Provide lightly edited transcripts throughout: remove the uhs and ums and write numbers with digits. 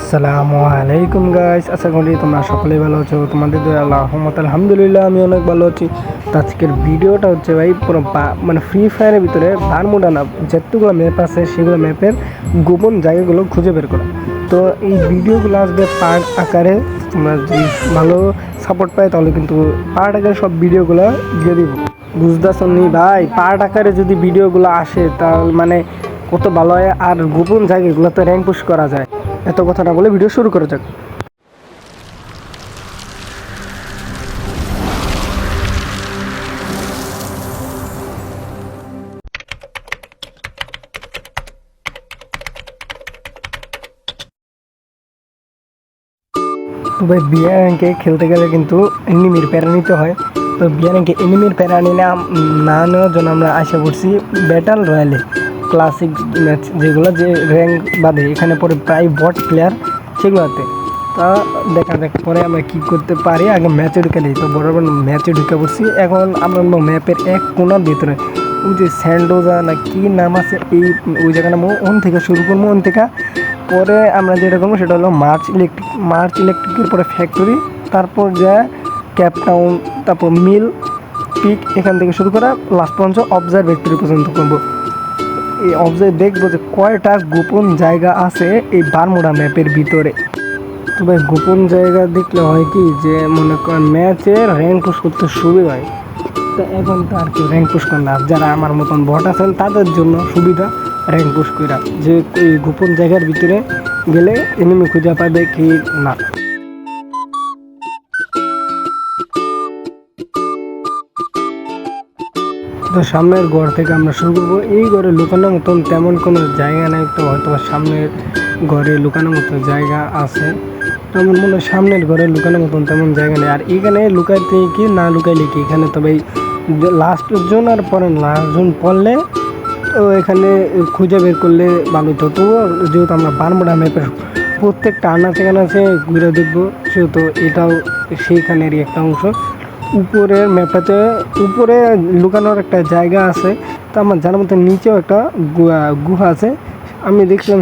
আসসালামু আলাইকুম গাইস, আশা করি তোমরা সকলেই ভালো আছো। তোমাদের দয়া আল্লাহর রহমত আলহামদুলিল্লাহ আমি অনেক ভালো আছি। তো আজকের ভিডিওটা হচ্ছে ভাই পুরো মানে ফ্রি ফায়ারের ভিতরে বারমুডা না যেতগুলো ম্যাপ আছে সেগুলো ম্যাপের গোপন জায়গাগুলো খুঁজে বের করা। তো এই ভিডিওগুলো আসবে পার্ট আকারে। তোমরা যদি ভালো সাপোর্ট পাই তাহলে কিন্তু পার্ট আকারে সব ভিডিওগুলো দিয়ে দিব। বুঝতেছ নি ভাই, পার্ট আকারে যদি ভিডিওগুলো আসে তাহলে মানে কত ভালো হয়, আর গোপন জায়গাগুলো তো র্যাঙ্ক পুশ করা যায়। এত কথা না বলে ভিডিও শুরু করা যাক। তো ভাই বিয়ার র্যাঙ্কে খেলতে গেলে কিন্তু এনিমির প্যারা নিতে হয়। তো বিয়ার র্যাঙ্কে এনিমির প্যারা না নেওয়ার জন্য আমরা আশা করছি ব্যাটাল রয়্যালে ক্লাসিক ম্যাচ যেগুলো যে র্যাঙ্ক বাদে এখানে পরে প্রায় বট প্লেয়ার সেগুলোতে। তা দেখা যাক পরে আমরা কী করতে পারি। আগে ম্যাচে ঢুকে নিই। তো বরাবর ম্যাচে ঢুকে পড়ছি। এখন আমরা ম্যাপের এক কোনার ভিতরে ওই যে স্যান্ডোজা না কি নাম আছে ওই জায়গাটা ওন থেকে শুরু করবো। ওন থেকে পরে আমরা যেটা করবো সেটা হলো মার্চ ইলেকট্রিকের পরে ফ্যাক্টরি, তারপর যা ক্যাপটাউন, তারপর মিল পিক, এখান থেকে শুরু করা লাস্ট পর্যন্ত অবজারভেটরি পর্যন্ত করবো। এই অবজার্ভ দেখবো যে কয়টা গোপন জায়গা আছে এই বারমুডা ম্যাপের ভিতরে। তো ভাই গোপন জায়গা দেখলে হয় কি যে মনে করেন ম্যাচের র্যাঙ্ক পুশ করতে সুবিধা হয়। তো এখন তো আর কি র্যাঙ্ক পুশ করে না, যারা আমার মতন বট আছেন তাদের জন্য সুবিধা র্যাঙ্ক পুশ করা, যে এই গোপন জায়গার ভিতরে গেলে এনিমি খুঁজে পাবে কি না। তো সামনের ঘর থেকে আমরা শুরু করবো। এই ঘরে লুকানোর মতন তেমন কোনো জায়গা নেই, তো হয়তো সামনের ঘরে লুকানোর মতো জায়গা আছে। তো আমার মনে হয় সামনের ঘরে লুকানোর মতন তেমন জায়গা নেই। আর এখানে লুকাইতে কি না লুকাইলে কি, এখানে তবে লাস্ট জন আর পরে লাস্ট জন পড়লে তো এখানে খুঁজে বের করলে ভালো হতো। তবুও যেহেতু আমরা বারমুডা ম্যাপের প্রত্যেকটা আনাচে কানাচে ঘুরে দেখবো, সেহেতু এটাও সেইখানেরই একটা অংশ। উপরের ম্যাপটাতে উপরে লুকানোর একটা জায়গা আছে। তো আমার জানার মতো নিচেও একটা গুহা আছে। আমি দেখছিলাম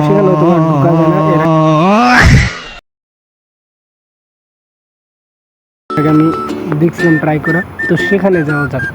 সেখানে তোমার ঢুকা যায় না। আমি দেখছিলাম ট্রাই করা, তো সেখানে যাওয়া যাক।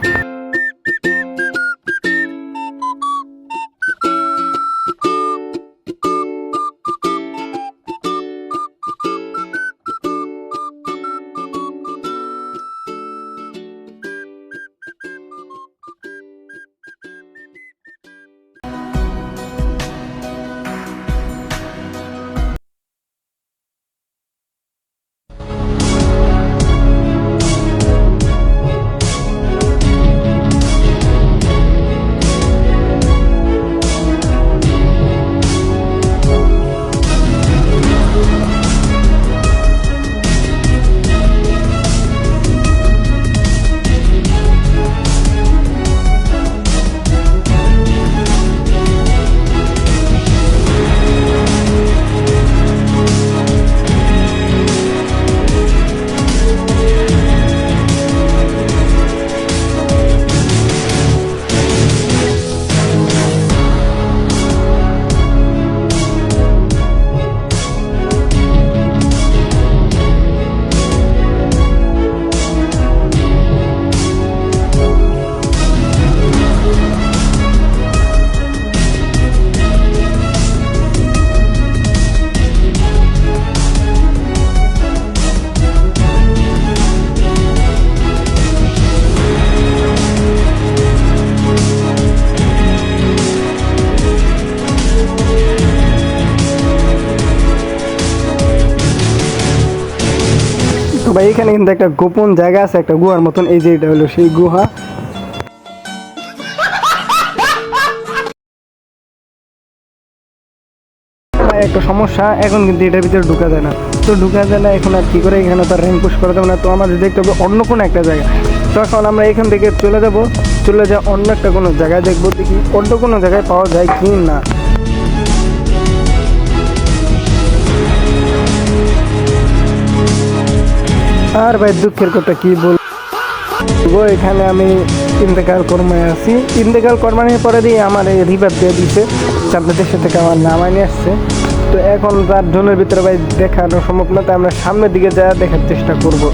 তো ভাই এখানে কিন্তু একটা গোপন জায়গা আছে, একটা গুহার মতন। এই যে এটা হলো সেই গুহা। একটা সমস্যা, এখন কিন্তু এটার ভিতরে ঢুকা যায় না। তো ঢুকা যায় না, এখন আর কি করে, এখানে তো র্যাঙ্ক পুশ করা যাবে না। তো আমাদের দেখতে হবে অন্য কোনো একটা জায়গা। তো এখন আমরা এখান থেকে চলে যাই অন্য একটা কোনো জায়গায়, দেখবো দেখি অন্য কোনো জায়গায় পাওয়া যায় কি না। আর ভাই দুঃখের কথা কি বল, এখানে আমি ইন্তেকাল কর্মায় আছি। ইন্তেকাল কর্মানোর পরে দিয়ে আমার এই রিভার দিয়ে দিছে, চাঁদের দেশে থেকে আমার নামায় নিয়ে আসছে। তো এখন তার জনের ভিতরে ভাই দেখানো সম্ভব না, তাই আমরা সামনের দিকে যা দেখার চেষ্টা করব।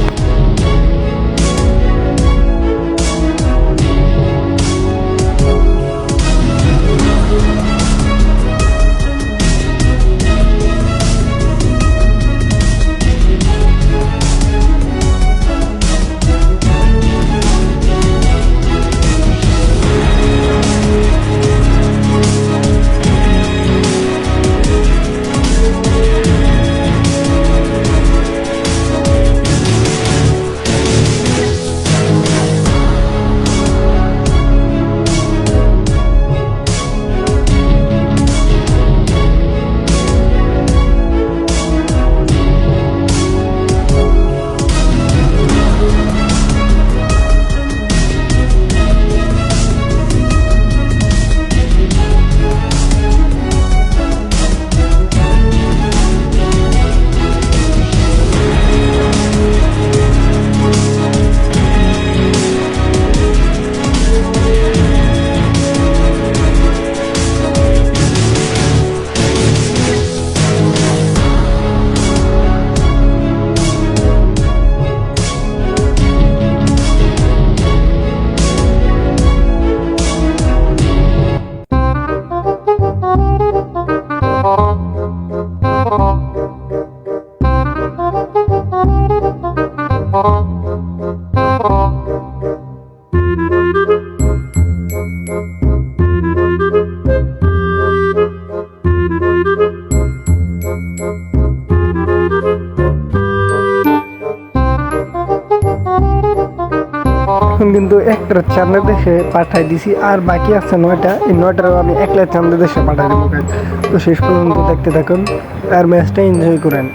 এখন কিন্তু একটা চাঁদের দেশে পাঠাই দিছি, আর বাকি আছে 9টা। এই 9টারও আমি একলা চাঁদের দেশে পাঠাই দেবো। তো শেষ পর্যন্ত দেখতে থাকুন আর ম্যাচটা এনজয় করেন।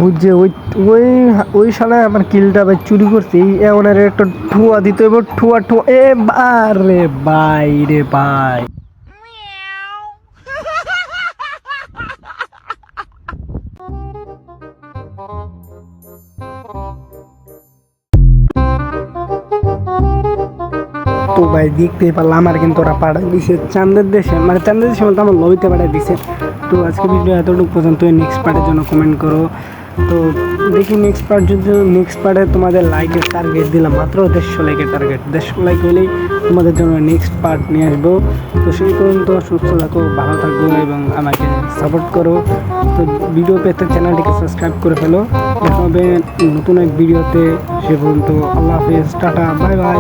ওই যে ওই ওই ওই শালায় আমার কিলটা ভাই চুরি করছে। এমন একটা ঠুয়া দিতে হবে, ঠুয়া ঠুয়া। এ বারে ভাই রে ভাই, তো ভাই দেখতেই পারলাম আমার কিন্তু ওরা পাঠাই দিছে চাঁদের দেশে, মানে চাঁদের দেশে বলতে আমার লবিতে পাঠাই দিছে। তো আজকে ভিডিও এতটুকু পর্যন্ত। নেক্সট পার্টের জন্য কমেন্ট করো। তো দেখি নেক্সট পার্টে তোমাদের লাইকের টার্গেট দিলাম মাত্র 150 লাইকের টার্গেট। 150 লাইক হলেই তোমাদের জন্য নেক্সট পার্ট নিয়ে আসবো। তো সেই পর্যন্ত সুস্থ থাকো, ভালো থাকো এবং আমাকে সাপোর্ট করো। তো ভিডিও পেতে চ্যানেলটিকে সাবস্ক্রাইব করে ফেলো। দেখা হবে নতুন এক ভিডিওতে। সে পর্যন্ত আল্লাহ হাফেজ, টাটা, বাই বাই।